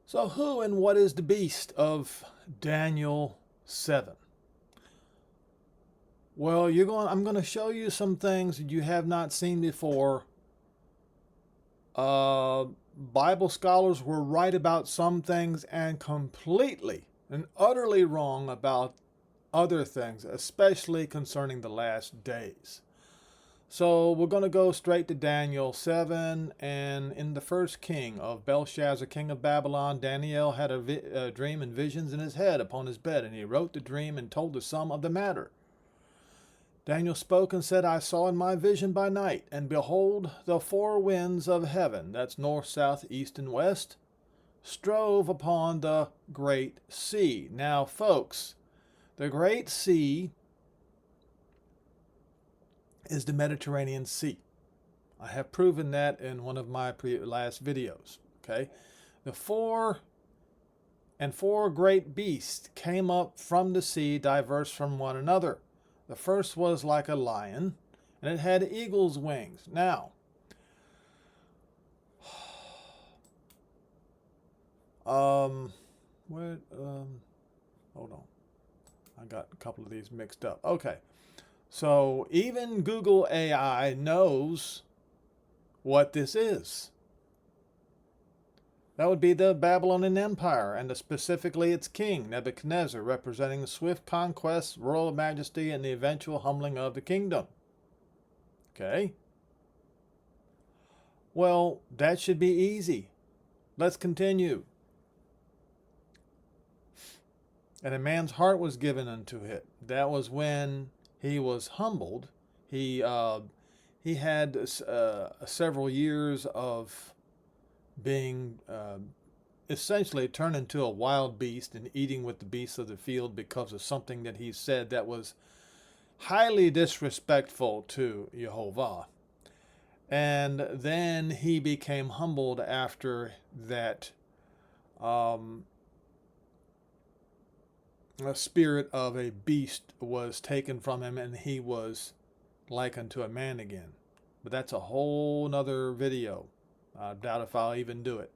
So who and what is the beast of Daniel 7? Well, I'm going to show you some things that you have not seen before. Bible scholars were right about some things and completely and utterly wrong about other things, especially concerning the last days. So we're going to go straight to Daniel 7, and in the first king of Belshazzar, king of Babylon, Daniel had a dream and visions in his head upon his bed, and he wrote the dream and told the sum of the matter. Daniel spoke and said, I saw in my vision by night, and behold, the four winds of heaven, that's north, south, east, and west, strove upon the great sea. Now, folks, the great sea is the Mediterranean Sea. I have proven that in one of my last videos. Okay, the four great beasts came up from the sea, diverse from one another. The first was like a lion, and it had eagle's wings. Now, hold on, I got a couple of these mixed up. Okay. So even Google AI knows what this is. That would be the Babylonian Empire, and specifically its king, Nebuchadnezzar, representing the swift conquest, royal majesty, and the eventual humbling of the kingdom. Okay? Well, that should be easy. Let's continue. And a man's heart was given unto it. That was when he was humbled. He had several years of being essentially turned into a wild beast and eating with the beasts of the field because of something that he said that was highly disrespectful to Jehovah. And then he became humbled after that a spirit of a beast was taken from him, and he was like unto a man again. But that's a whole nother video. I doubt if I'll even do it.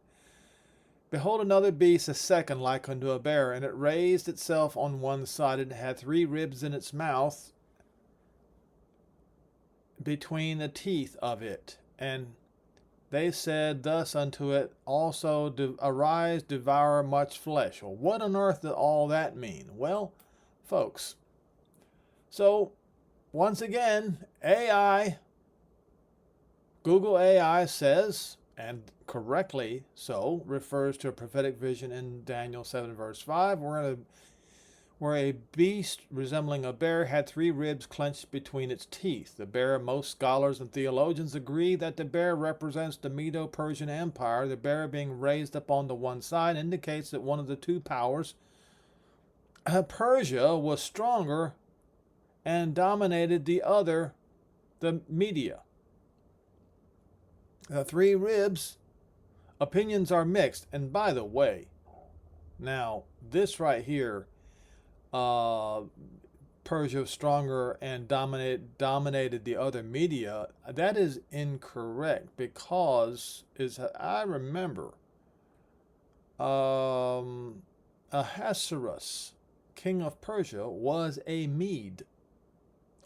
Behold, another beast, a second, like unto a bear, and it raised itself on one side, and had 3 ribs in its mouth between the teeth of it. And they said thus unto it also, arise, devour much flesh. Well, what on earth does all that mean? Well, folks, so once again, Google AI says, and correctly so, refers to a prophetic vision in Daniel 7 verse 5, where a beast resembling a bear had 3 ribs clenched between its teeth. The bear, most scholars and theologians agree that the bear represents the Medo-Persian Empire. The bear being raised up on the one side indicates that one of the two powers, Persia, was stronger and dominated the other, the Media. The 3 ribs, opinions are mixed. And by the way, now this right here, Persia stronger and dominated the other Media, that is incorrect, because I remember Ahasuerus, king of Persia, was a Mede,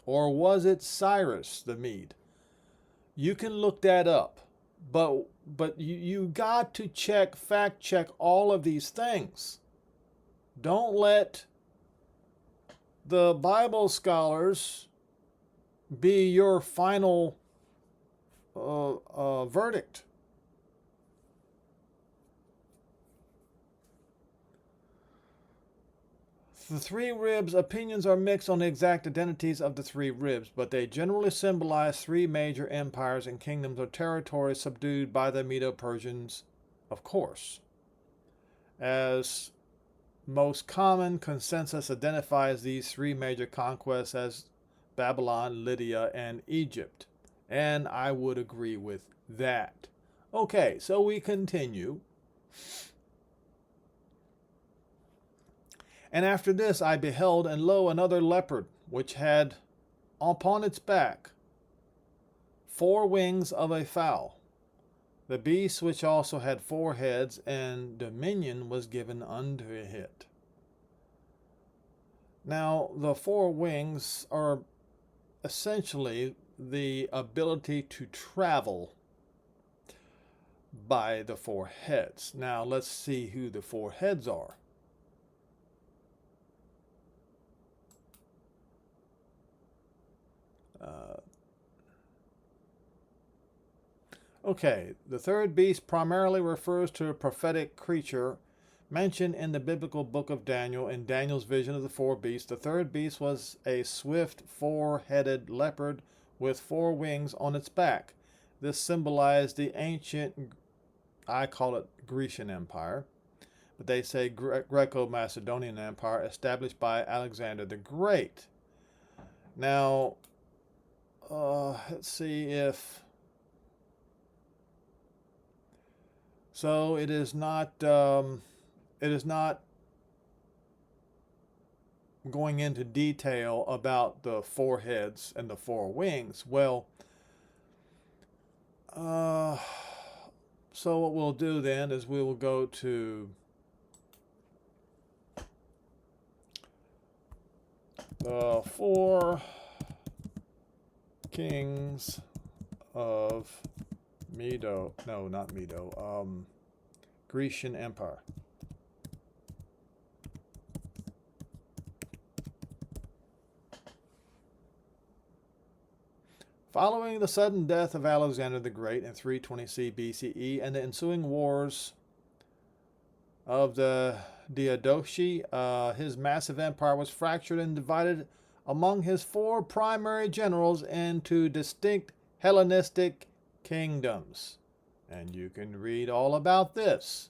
or was it Cyrus the Mede? You can look that up, but you got to fact check all of these things. Don't let the Bible scholars be your final verdict. The 3 ribs, opinions are mixed on the exact identities of the 3 ribs, but they generally symbolize 3 major empires and kingdoms or territories subdued by the Medo-Persians, of course. As most common consensus identifies these 3 major conquests as Babylon, Lydia, and Egypt. And I would agree with that. Okay, so we continue. And after this I beheld, and lo, another leopard, which had upon its back 4 wings of a fowl. The beast which also had 4 heads, and dominion was given unto it. Now, the 4 wings are essentially the ability to travel by the 4 heads. Now, let's see who the 4 heads are. Okay, the third beast primarily refers to a prophetic creature mentioned in the biblical book of Daniel. In Daniel's vision of the 4 beasts, the third beast was a swift 4-headed leopard with 4 wings on its back. This symbolized the ancient, I call it Grecian Empire, but they say Greco-Macedonian Empire, established by Alexander the Great. Now, let's see if... So it is not going into detail about the 4 heads and the 4 wings. Well, so what we'll do then is we will go to the 4 kings of Medo, no, not Medo, Grecian Empire. Following the sudden death of Alexander the Great in 320 BCE and the ensuing wars of the Diadochi, his massive empire was fractured and divided among his 4 primary generals into distinct Hellenistic kingdoms. And you can read all about this.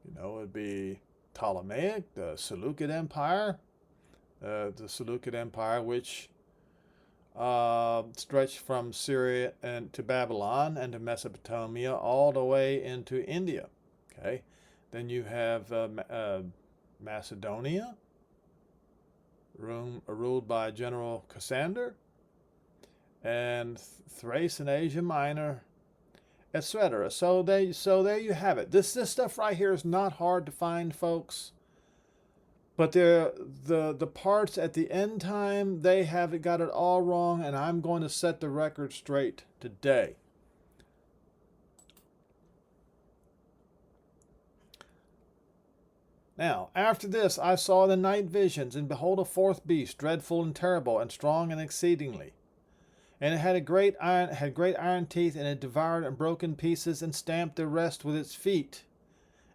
You know, it'd be Ptolemaic, the Seleucid Empire, which stretched from Syria and to Babylon and to Mesopotamia all the way into India. Okay, then you have Macedonia, ruled by General Cassander, and Thrace and Asia Minor, etc. So there you have it. This stuff right here is not hard to find, folks. But the parts at the end time, they have got it all wrong, and I'm going to set the record straight today. Now, after this I saw the night visions, and behold, a 4th beast, dreadful and terrible, and strong and exceedingly. And it had great iron teeth, and it devoured and broke in pieces, and stamped the rest with its feet.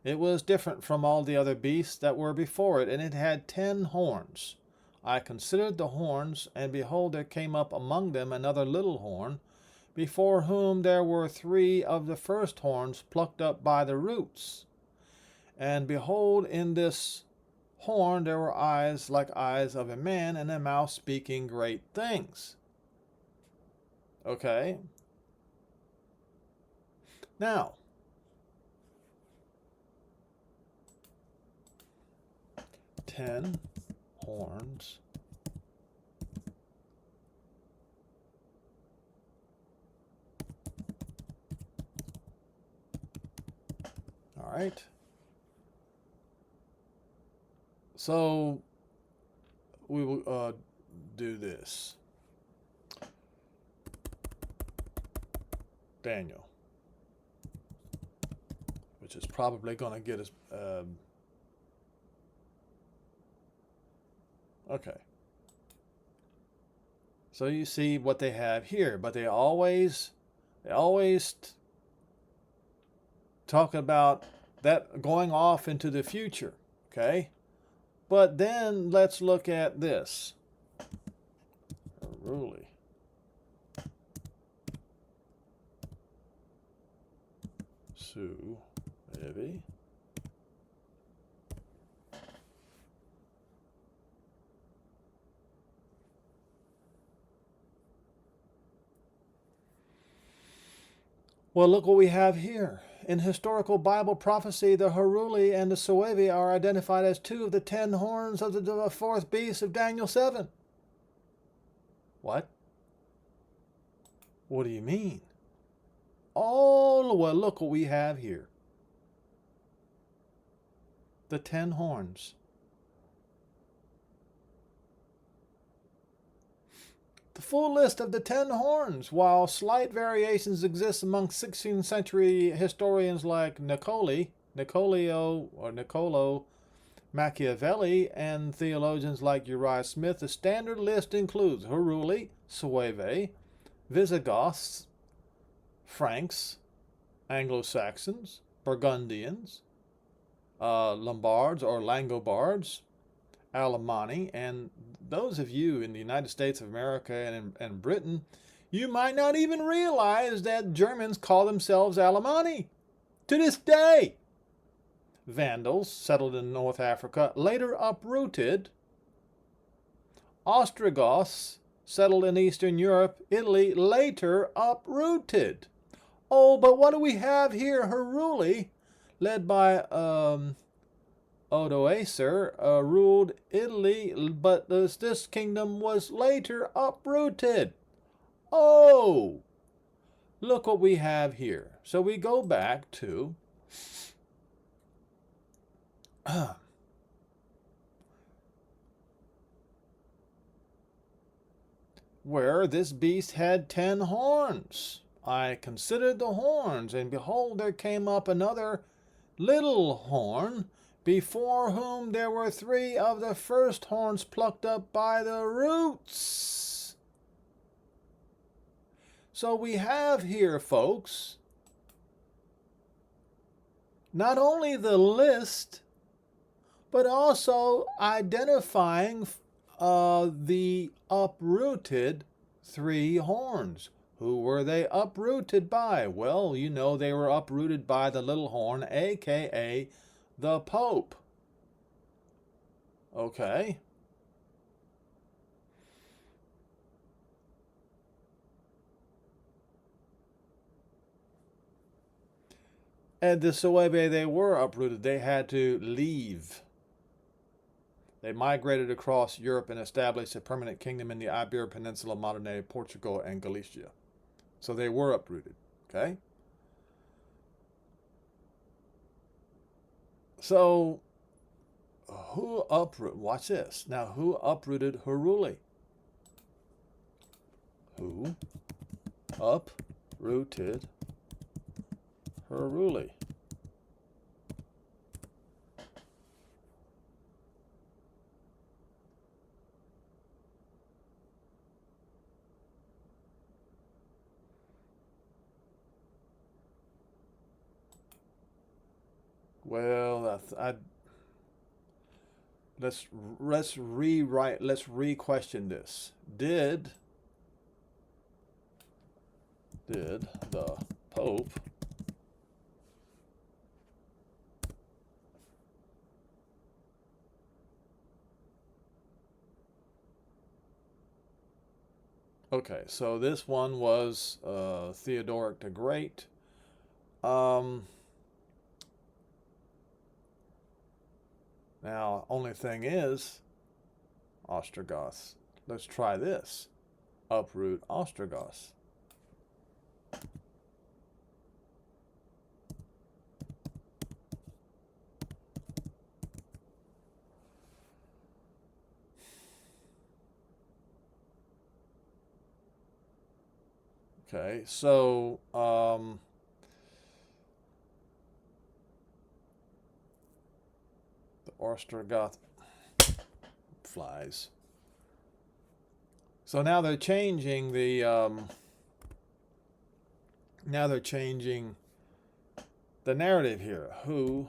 It was different from all the other beasts that were before it, and it had 10 horns. I considered the horns, and behold, there came up among them another little horn, before whom there were 3 of the first horns plucked up by the roots. And behold, in this horn there were eyes like eyes of a man, and a mouth speaking great things. Okay. Now, ten horns. All right. So we will do this. Daniel, which is probably going to get us. Okay. So you see what they have here, but they always talk about that going off into the future. Okay. But then let's look at this. Really. Sue, maybe. Well, look what we have here. In historical Bible prophecy, the Haruli and the Soevi are identified as 2 of the 10 horns of the 4th beast of Daniel 7. What? What do you mean? Oh, well, look what we have here. The 10 horns. The full list of the 10 horns. While slight variations exist among 16th century historians like Niccolo Machiavelli and theologians like Uriah Smith, the standard list includes Heruli, Suevi, Visigoths, Franks, Anglo-Saxons, Burgundians, Lombards or Langobards, Alemanni, and those of you in the United States of America and Britain, you might not even realize that Germans call themselves Alemanni to this day. Vandals settled in North Africa, later uprooted. Ostrogoths settled in Eastern Europe, Italy, later uprooted. Oh, but what do we have here? Heruli, led by Odoacer, ruled Italy, but this kingdom was later uprooted. Oh, look what we have here. So we go back to where this beast had 10 horns. I considered the horns, and behold, there came up another little horn, before whom there were 3 of the first horns plucked up by the roots. So we have here, folks, not only the list, but also identifying the uprooted 3 horns. Who were they uprooted by? Well, you know they were uprooted by the little horn, a.k.a. the Pope. Okay. And the Suebi, they were uprooted. They had to leave. They migrated across Europe and established a permanent kingdom in the Iberian Peninsula, modern-day Portugal and Galicia. So they were uprooted, okay? So, watch this. Now, who uprooted Heruli? Who uprooted Heruli? Well, let's re-question this. Did the Pope Okay, so this one was Theodoric the Great. Now, only thing is, Ostrogoths. Let's try this. Uproot Ostrogoths. Okay, so the Ostrogoth flies. So now they're changing the narrative here. Who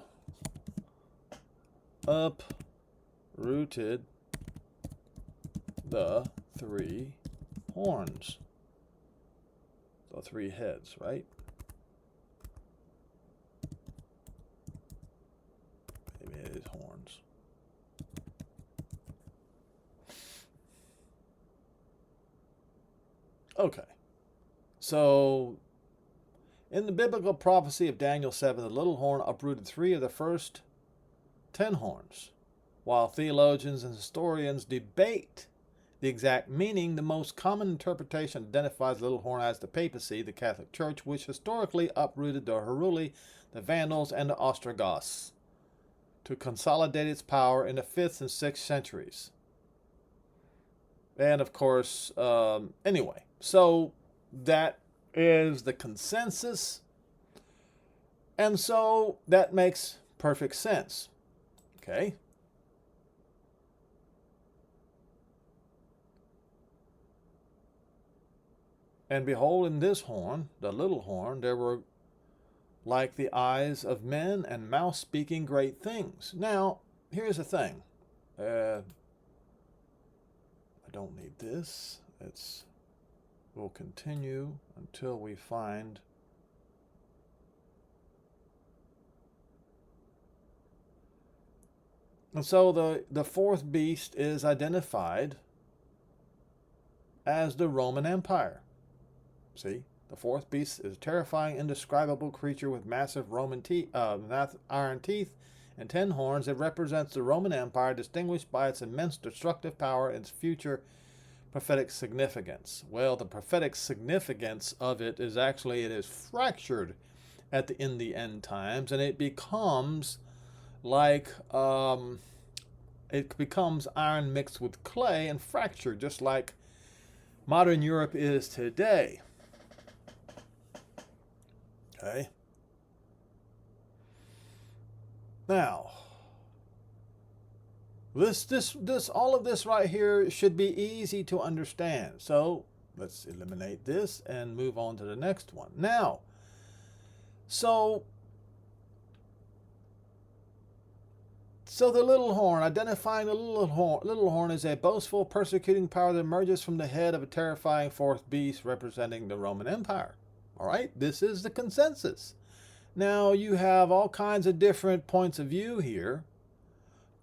uprooted the 3 horns? The 3 heads, right? Maybe it is horns. Okay. So, in the biblical prophecy of Daniel 7, the little horn uprooted 3 of the first 10 horns. While theologians and historians debate the exact meaning, the most common interpretation identifies the little horn as the papacy, the Catholic Church, which historically uprooted the Heruli, the Vandals, and the Ostrogoths to consolidate its power in the 5th and 6th centuries. And of course, anyway, so that is the consensus. And so that makes perfect sense. Okay. And behold, in this horn, the little horn, there were like the eyes of men and mouths speaking great things. Now, here's the thing. I don't need this. We'll continue until we find. And so the fourth beast is identified as the Roman Empire. See, the fourth beast is a terrifying, indescribable creature with massive iron teeth and 10 horns. It represents the Roman Empire, distinguished by its immense destructive power and its future prophetic significance. Well, the prophetic significance of it is actually it is fractured in the end times, and it becomes like it becomes iron mixed with clay and fractured, just like modern Europe is today. Okay. Now, all of this right here should be easy to understand. So let's eliminate this and move on to the next one. Now, so the little horn, identifying the little horn is a boastful, persecuting power that emerges from the head of a terrifying fourth beast representing the Roman Empire. All right, this is the consensus. Now, you have all kinds of different points of view here,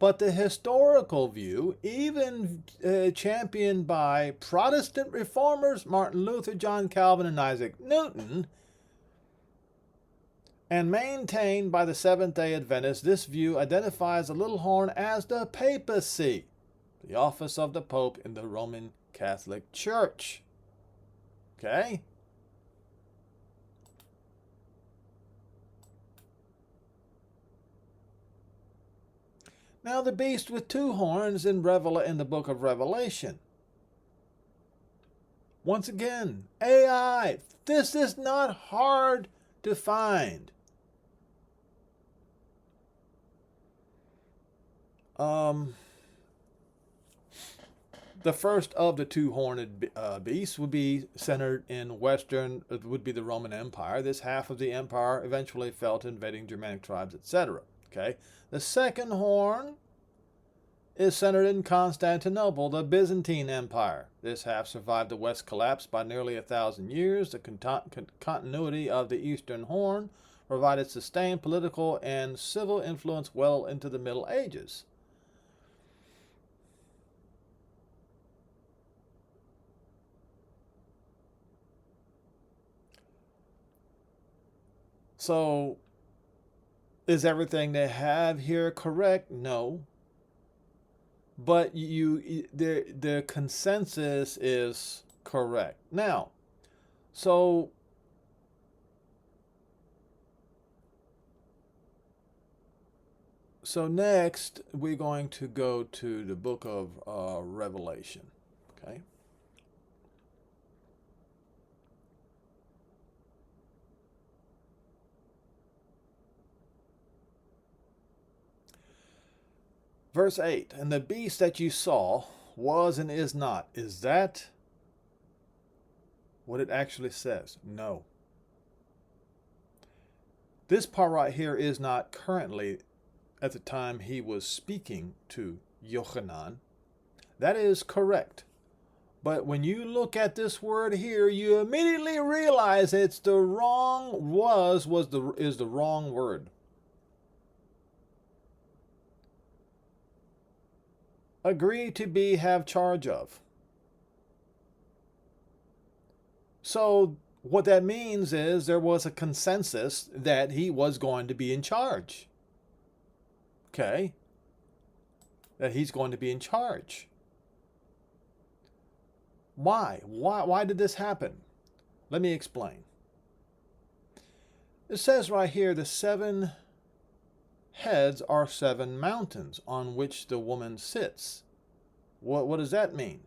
but the historical view, even championed by Protestant reformers, Martin Luther, John Calvin, and Isaac Newton, and maintained by the Seventh-day Adventists, this view identifies the little horn as the papacy, the office of the Pope in the Roman Catholic Church. Okay? Now the beast with 2 horns in the book of Revelation. Once again, AI. This is not hard to find. The first of the 2-horned beasts would be centered in would be the Roman Empire. This half of the empire eventually fell to invading Germanic tribes, etc. Okay. The second horn is centered in Constantinople, the Byzantine Empire. This half survived the West collapse by nearly 1,000 years. The continuity of the Eastern Horn provided sustained political and civil influence well into the Middle Ages. So, is everything they have here correct? No. But the consensus is correct. Now, so next we're going to go to the book of Revelation. Okay. Verse 8, and the beast that you saw was and is not. Is that what it actually says? No. This part right here is not currently at the time he was speaking to Yochanan. That is correct. But when you look at this word here, you immediately realize it's the wrong is the wrong word. Agree to be have charge of. So what that means is there was a consensus that he was going to be in charge. Okay? That he's going to be in charge. Why? Why did this happen? Let me explain. It says right here, the 7 heads are 7 mountains on which the woman sits. What does that mean?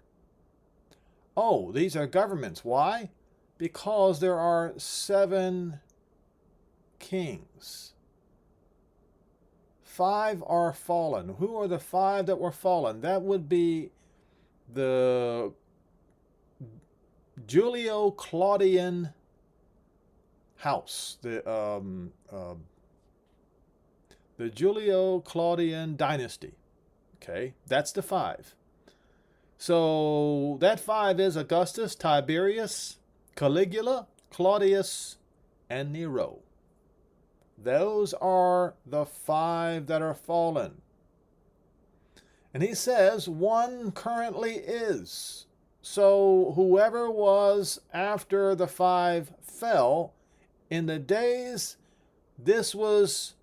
Oh, these are governments. Why? Because there are 7 kings. 5 are fallen. Who are the 5 that were fallen? That would be the Julio-Claudian house, the Julio-Claudian dynasty. Okay, that's the 5. So that 5 is Augustus, Tiberius, Caligula, Claudius, and Nero. Those are the 5 that are fallen. And he says 1 currently is. So whoever was after the 5 fell, in the days this was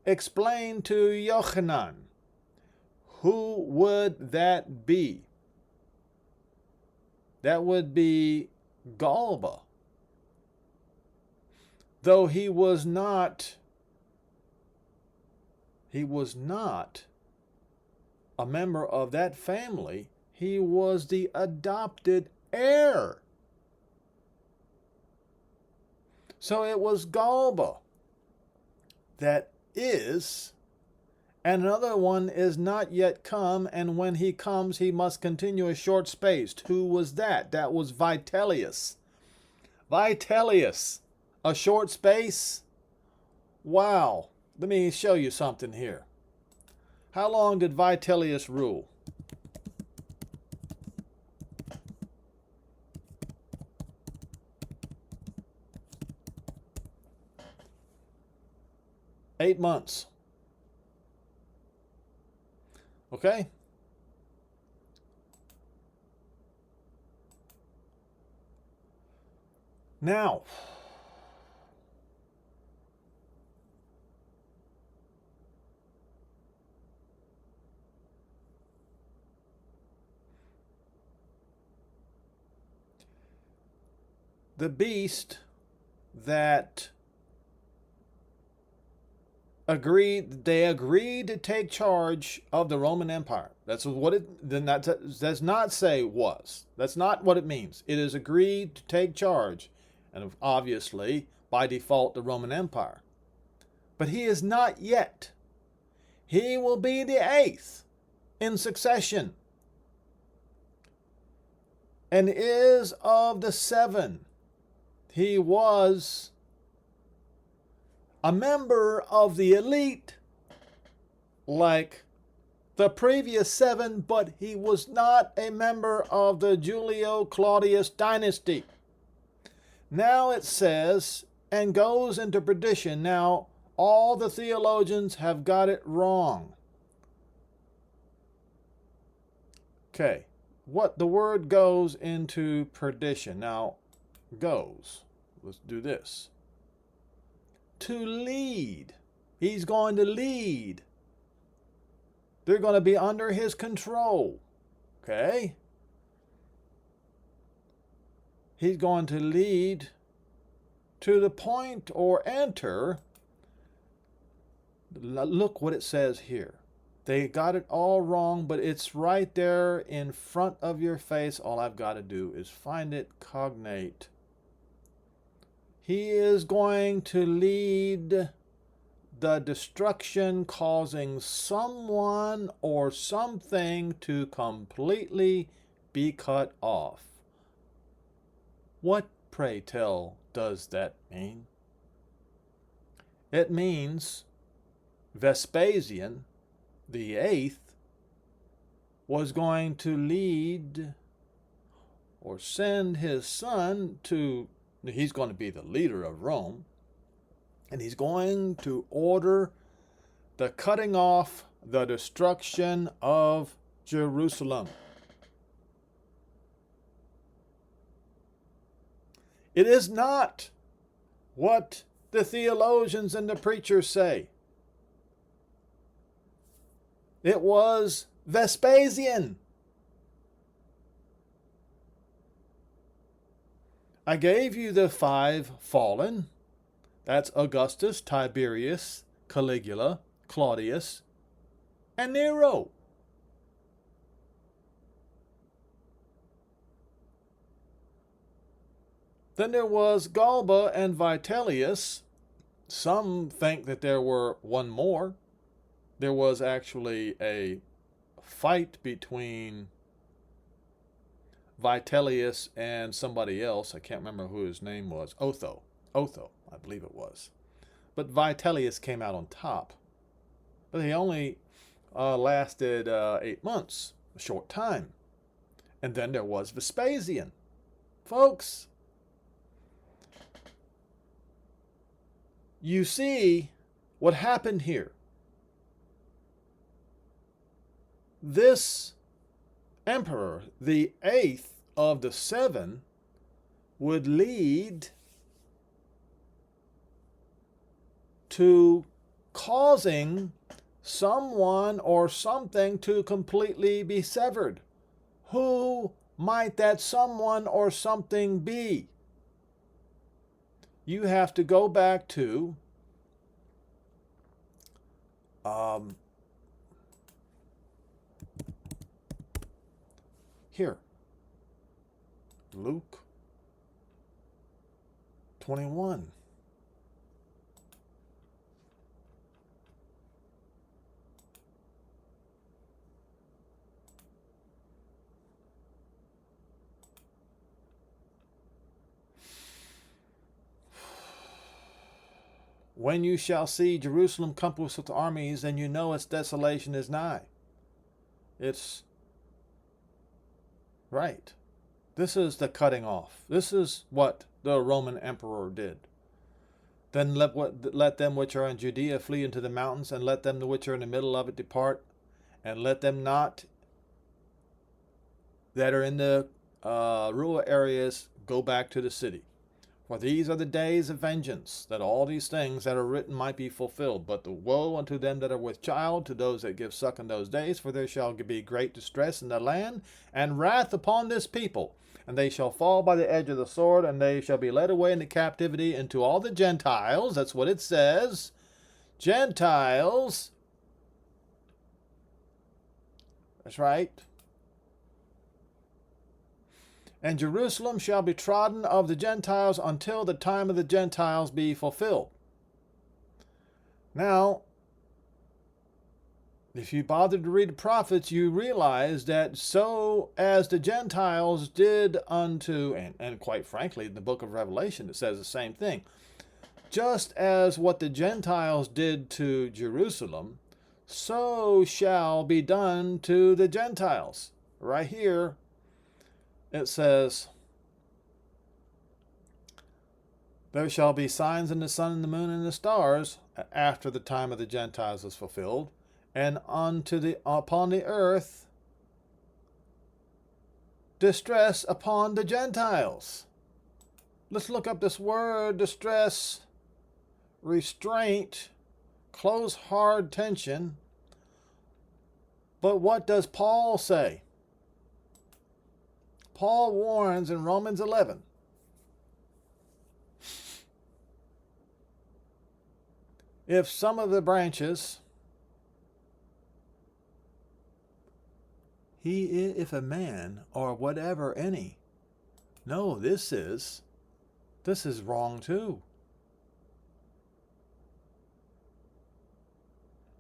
explained to Yochanan. Who would that be? That would be Galba. Though he was not a member of that family, he was the adopted heir. So it was Galba that is, and another one is not yet come, and when he comes, he must continue a short space. Who was that? That was Vitellius. Vitellius, a short space? Wow. Let me show you something here. How long did Vitellius rule? Eight months. Okay? Now, the beast that they agreed to take charge of the Roman Empire. That's what it does not say was. That's not what it means. It is agreed to take charge, and obviously, by default, the Roman Empire. But he is not yet. He will be the 8th in succession, and is of the 7. He was a member of the elite like the previous 7, but he was not a member of the Julio-Claudius dynasty. Now it says, and goes into perdition. Now, all the theologians have got it wrong. Okay, what the word goes into perdition. Now, goes. Let's do this. To lead. He's going to lead. They're going to be under his control. Okay? He's going to lead to the point or enter. Look what it says here. They got it all wrong, but it's right there in front of your face. All I've got to do is find it, cognate. He is going to lead the destruction, causing someone or something to completely be cut off. What, pray tell, does that mean? It means Vespasian, the 8th, was going to lead or send his son to, he's going to be the leader of Rome, and he's going to order the cutting off, the destruction of Jerusalem. It is not what the theologians and the preachers say. It was Vespasian. I gave you the 5 fallen. That's Augustus, Tiberius, Caligula, Claudius, and Nero. Then there was Galba and Vitellius. Some think that there were one more. There was actually a fight between Vitellius and somebody else. I can't remember who his name was. Otho, I believe it was. But Vitellius came out on top. But he only lasted 8 months, a short time. And then there was Vespasian. Folks, you see what happened here. This emperor, the 8th of the 7, would lead to causing someone or something to completely be severed. Who might that someone or something be? You have to go back to here, Luke 21. When you shall see Jerusalem compassed with armies, and you know its desolation is nigh. It's right. This is the cutting off. This is what the Roman emperor did. Then let them which are in Judea flee into the mountains, and let them which are in the middle of it depart, and let them not that are in the rural areas go back to the city. For these are the days of vengeance, that all these things that are written might be fulfilled. But the woe unto them that are with child, to those that give suck in those days, for there shall be great distress in the land, and wrath upon this people. And they shall fall by the edge of the sword, and they shall be led away into captivity into all the Gentiles. That's what it says. Gentiles. That's right. And Jerusalem shall be trodden of the Gentiles until the time of the Gentiles be fulfilled. Now, if you bother to read the prophets, you realize that so as the Gentiles did unto, and quite frankly, in the book of Revelation, it says the same thing. Just as what the Gentiles did to Jerusalem, so shall be done to the Gentiles. Right here, it says, there shall be signs in the sun and the moon and the stars after the time of the Gentiles is fulfilled, and upon the earth distress upon the Gentiles. Let's look up this word, distress, restraint, close hard tension. But what does Paul say? Paul warns in Romans 11. If some of the branches, if a man or whatever any, no, this is wrong too.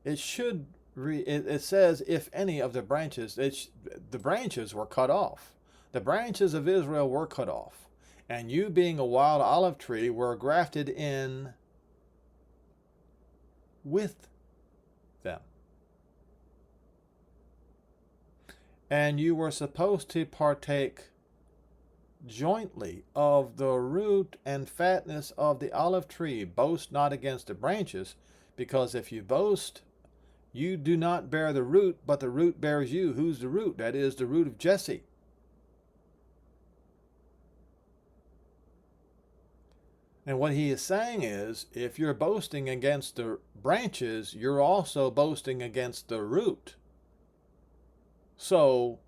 It should, it says if any of the branches, the branches were cut off. The branches of Israel were cut off, and you being a wild olive tree were grafted in with them. And you were supposed to partake jointly of the root and fatness of the olive tree. Boast not against the branches, because if you boast, you do not bear the root, but the root bears you. Who's the root? That is the root of Jesse. And what he is saying is, if you're boasting against the branches, you're also boasting against the root. So,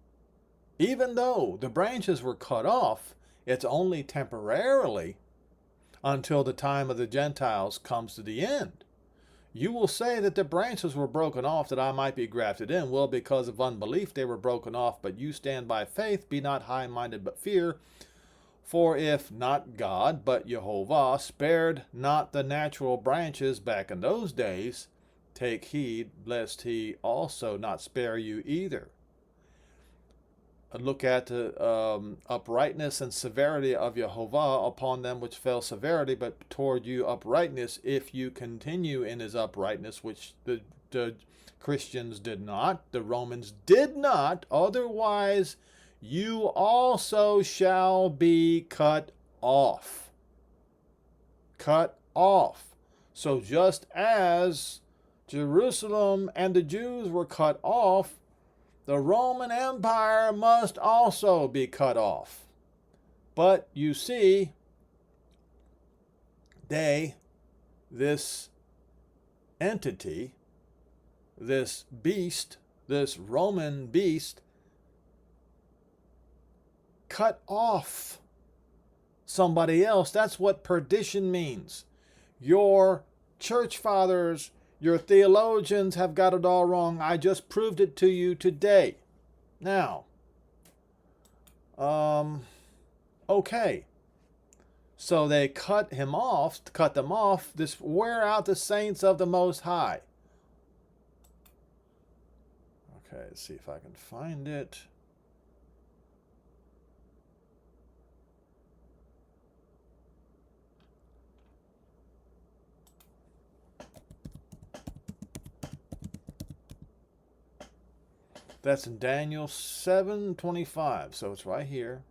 even though the branches were cut off, It's only temporarily until the time of the Gentiles comes to the end. You will say that the branches were broken off that I might be grafted in. Well, because of unbelief they were broken off, but you stand by faith. Be not high-minded, but fear. For if not God, but Jehovah, spared not the natural branches back in those days, take heed, lest he also not spare you either. Look at the uprightness and severity of Jehovah upon them which fell severity, but toward you uprightness, if you continue in his uprightness, which the Christians did not, the Romans did not, otherwise you also shall be cut off. Cut off. So just as Jerusalem and the Jews were cut off, the Roman Empire must also be cut off. But you see, this entity, this beast, this Roman beast, cut off somebody else. That's what perdition means. Your church fathers, your theologians have got it all wrong. I just proved it to you today. Now, okay. So they cut them off, this wear out the saints of the Most High. Okay, let's see if I can find it. That's in Daniel 7:25. So it's right here.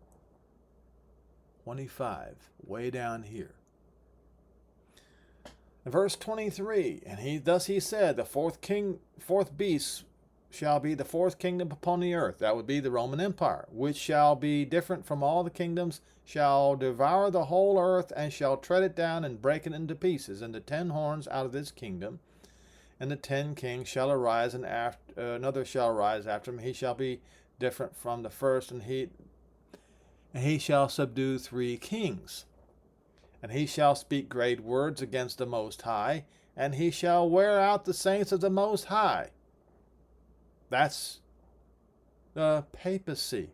25, way down here. In verse 23, and he said, the fourth beast shall be the fourth kingdom upon the earth. That would be the Roman Empire, which shall be different from all the kingdoms, shall devour the whole earth, and shall tread it down and break it into pieces. And the 10 horns out of this kingdom, and the 10 kings shall arise, and another shall arise after him. He shall be different from the first, and he shall subdue 3 kings. And he shall speak great words against the Most High, and he shall wear out the saints of the Most High. That's the papacy.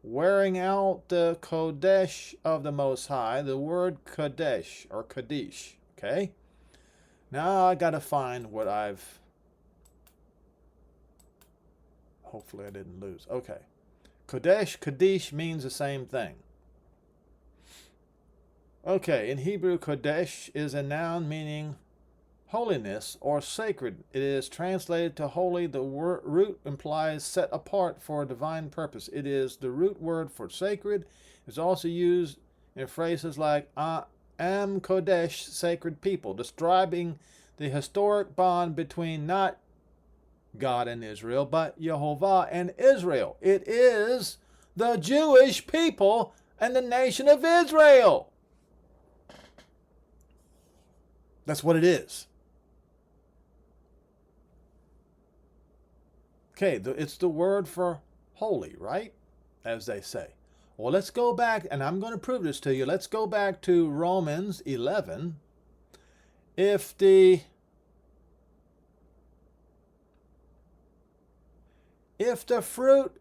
Wearing out the Kodesh of the Most High, the word Kodesh or Qadish. Okay? Now I got to find what hopefully I didn't lose. Okay. Kodesh, Qadish means the same thing. Okay, in Hebrew, Kodesh is a noun meaning holiness or sacred. It is translated to holy. The root implies set apart for a divine purpose. It is the root word for sacred. It's also used in phrases like Am Kodesh, sacred people, describing the historic bond between not God and Israel, but Jehovah and Israel. It is the Jewish people and the nation of Israel. That's what it is. Okay, it's the word for holy, right? As they say. Well, let's go back, and I'm going to prove this to you. Let's go back to Romans 11. If the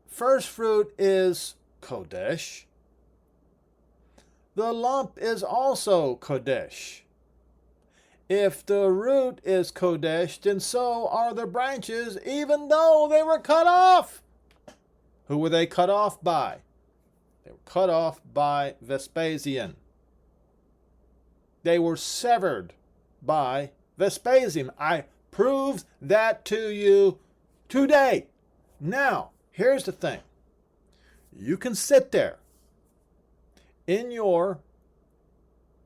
first fruit is Kodesh, the lump is also Kodesh. If the root is Kodesh, then so are the branches, even though they were cut off. Who were they cut off by? They were cut off by Vespasian. They were severed by Vespasian. I proved that to you today. Now, here's the thing. You can sit there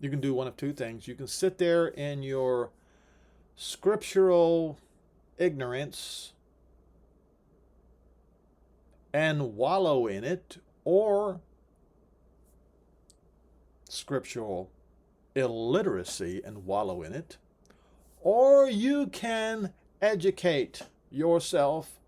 you can do one of two things. You can sit there in your scriptural ignorance and wallow in it, or scriptural illiteracy and wallow in it, or you can educate yourself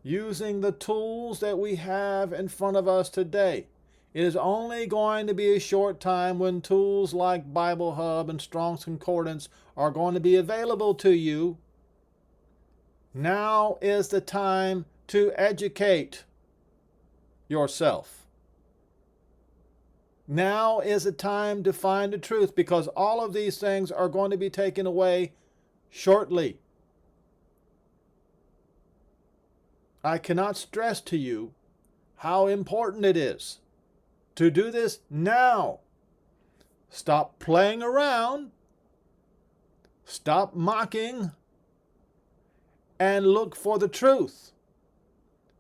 using the tools that we have in front of us today. It is only going to be a short time when tools like Bible Hub and Strong's Concordance are going to be available to you. Now is the time to educate yourself. Now is the time to find the truth, because all of these things are going to be taken away shortly. I cannot stress to you how important it is to do this now. Stop playing around. Stop mocking. And look for the truth.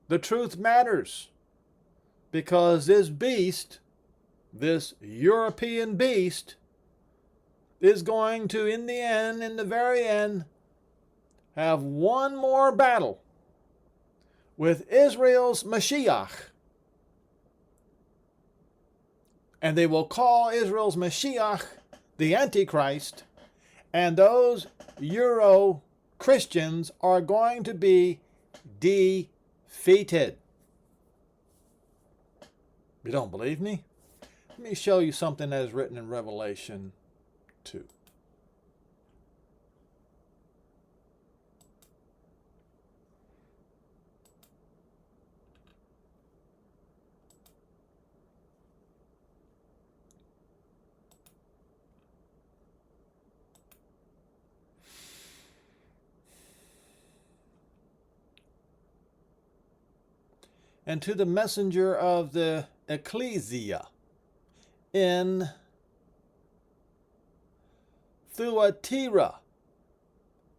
The truth matters. Because this beast, this European beast, is going to, in the very end, have one more battle with Israel's Mashiach. And they will call Israel's Mashiach the Antichrist, and those Euro Christians are going to be defeated. You don't believe me? Let me show you something that is written in Revelation 2. And to the messenger of the ecclesia in Thyatira,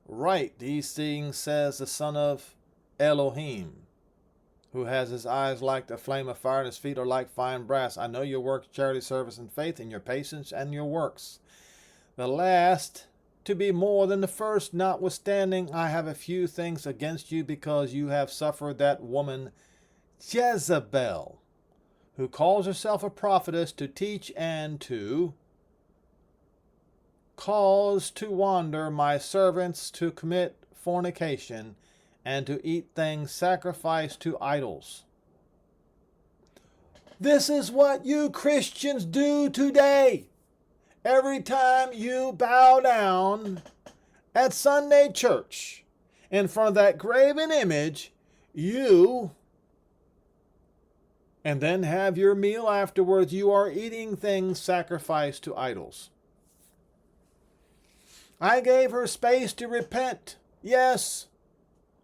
write these things, says the Son of Elohim, who has his eyes like the flame of fire and his feet are like fine brass. I know your works, charity, service, and faith, and your patience and your works. The last to be more than the first. Notwithstanding, I have a few things against you, because you have suffered that woman Jezebel, who calls herself a prophetess, to teach and to cause to wander my servants to commit fornication and to eat things sacrificed to idols. This is what you Christians do today. Every time you bow down at Sunday church in front of that graven image, and then have your meal afterwards, you are eating things sacrificed to idols. I gave her space to repent. Yes,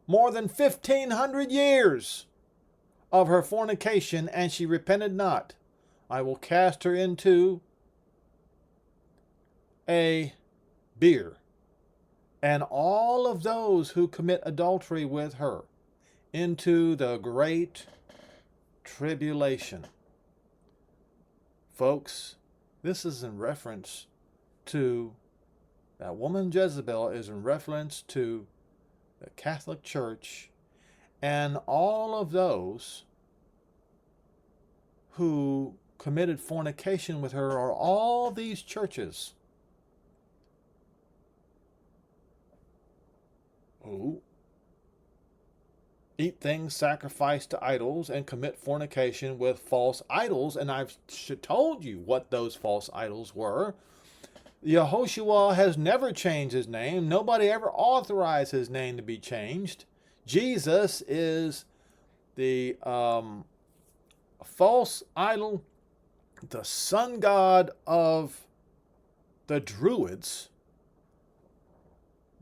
more than 1,500 years of her fornication, and she repented not. I will cast her into a bier, and all of those who commit adultery with her into the great tribulation. Folks, this is in reference to that woman Jezebel, is in reference to the Catholic Church, and all of those who committed fornication with her are all these churches who eat things sacrificed to idols and commit fornication with false idols. And I've told you what those false idols were. Yehoshua has never changed his name. Nobody ever authorized his name to be changed. Jesus is the false idol, the sun god of the Druids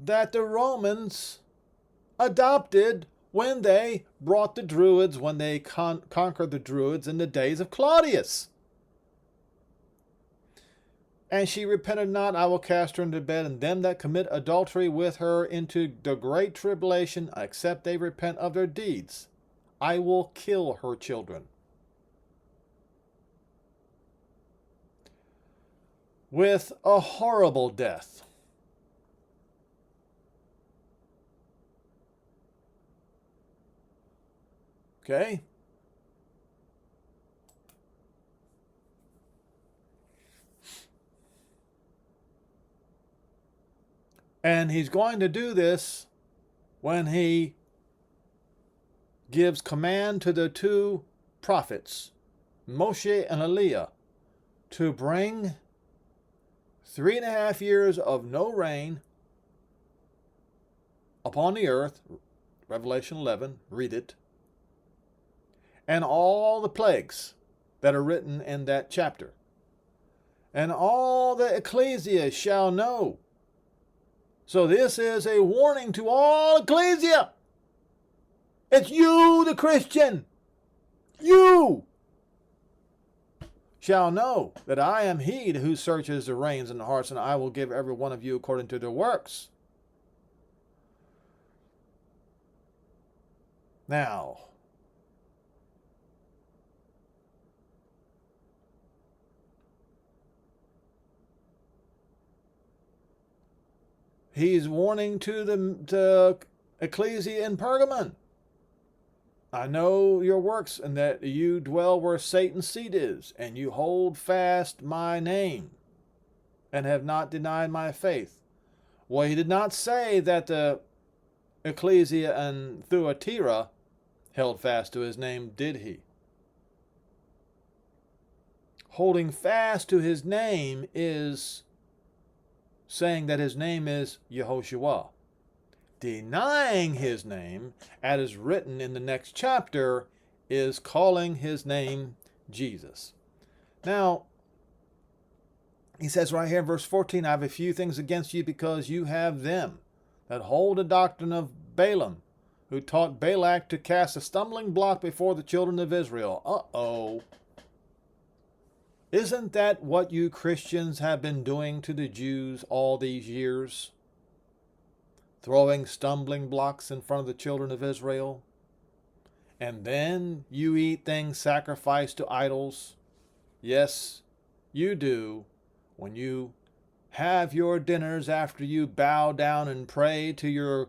that the Romans adopted when they brought the Druids, when they conquered the Druids in the days of Claudius. And she repented not, I will cast her into bed, and them that commit adultery with her into the great tribulation, except they repent of their deeds. I will kill her children. With a horrible death. Okay? And he's going to do this when he gives command to the two prophets Moshe and Eliah to bring 3.5 years of no rain upon the earth, Revelation 11, read it, and all the plagues that are written in that chapter. And all the ecclesia shall know. So this is a warning to all ecclesia. It's you, the Christian. You shall know that I am he who searches the reins and the hearts, and I will give every one of you according to their works. Now, he's warning to the ecclesia in Pergamon. I know your works, and that you dwell where Satan's seat is, and you hold fast my name, and have not denied my faith. Well, he did not say that the ecclesia in Thyatira held fast to his name, did he? Holding fast to his name is saying that his name is Yehoshua. Denying his name, as is written in the next chapter, is calling his name Jesus. Now, he says right here in verse 14, I have a few things against you because you have them that hold the doctrine of Balaam, who taught Balak to cast a stumbling block before the children of Israel. Uh-oh. Isn't that what you Christians have been doing to the Jews all these years? Throwing stumbling blocks in front of the children of Israel? And then you eat things sacrificed to idols? Yes, you do. When you have your dinners after you bow down and pray to your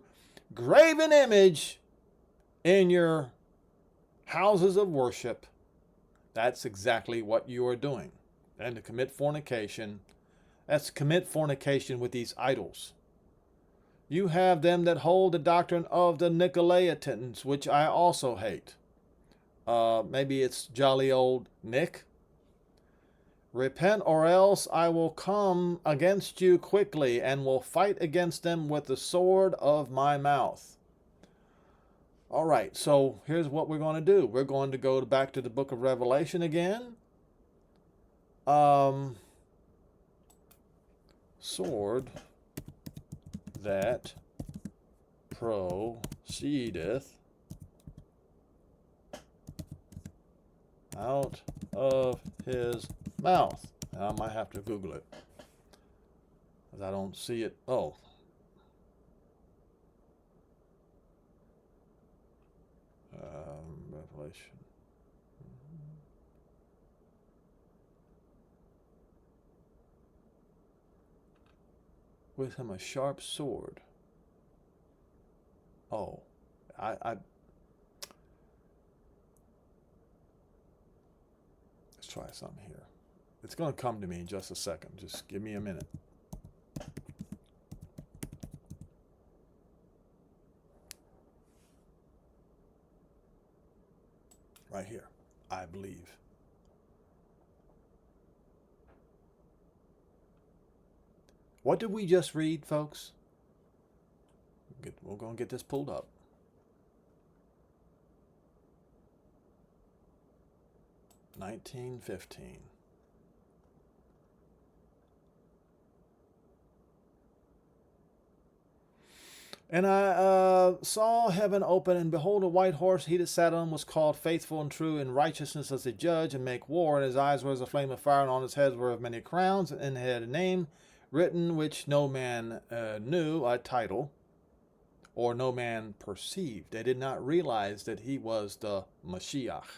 graven image in your houses of worship, that's exactly what you are doing. And to commit fornication, that's to commit fornication with these idols. You have them that hold the doctrine of the Nicolaitans, which I also hate. Maybe it's jolly old Nick. Repent, or else I will come against you quickly, and will fight against them with the sword of my mouth. All right, so here's what we're going to do. We're going to go back to the book of Revelation again. Sword that proceedeth out of his mouth. I might have to Google it, because I don't see it. Oh. Revelation. With him a sharp sword. Oh, let's try something here. It's going to come to me in just a second. Just give me a minute. Right here, I believe. What did we just read, folks? We're going to get this pulled up. (1915). And I saw heaven open, and behold, a white horse. He that sat on was called Faithful and True, in righteousness as a judge, and make war. And his eyes were as a flame of fire, and on his head were of many crowns, and he had a name written which no man knew, a title, or no man perceived. They did not realize that he was the Mashiach.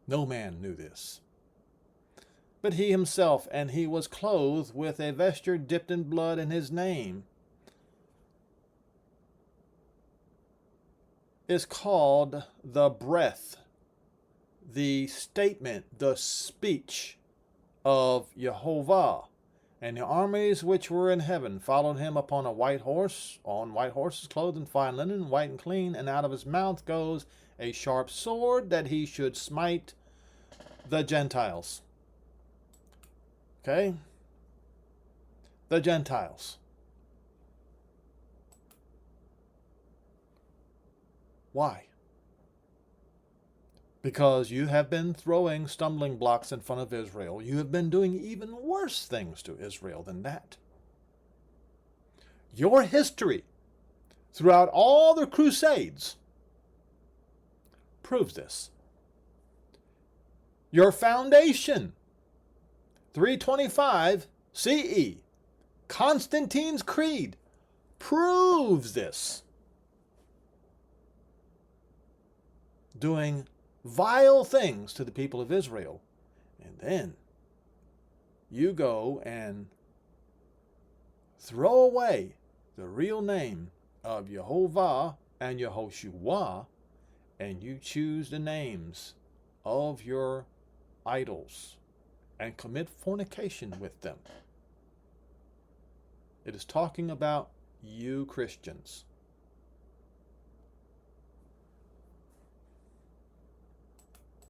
No man knew this. But he himself, and he was clothed with a vesture dipped in blood, and his name is called the breath, the statement, the speech of Jehovah. And the armies which were in heaven followed him upon a white horse, on white horses, clothed in fine linen, white and clean, and out of his mouth goes a sharp sword, that he should smite the Gentiles. Okay? The Gentiles. Why? Because you have been throwing stumbling blocks in front of Israel. You have been doing even worse things to Israel than that. Your history throughout all the Crusades proves this. Your foundation, 325 CE, Constantine's Creed, proves this. Doing vile things to the people of Israel. And then you go and throw away the real name of Jehovah and Yehoshua, and you choose the names of your idols and commit fornication with them. It is talking about you Christians.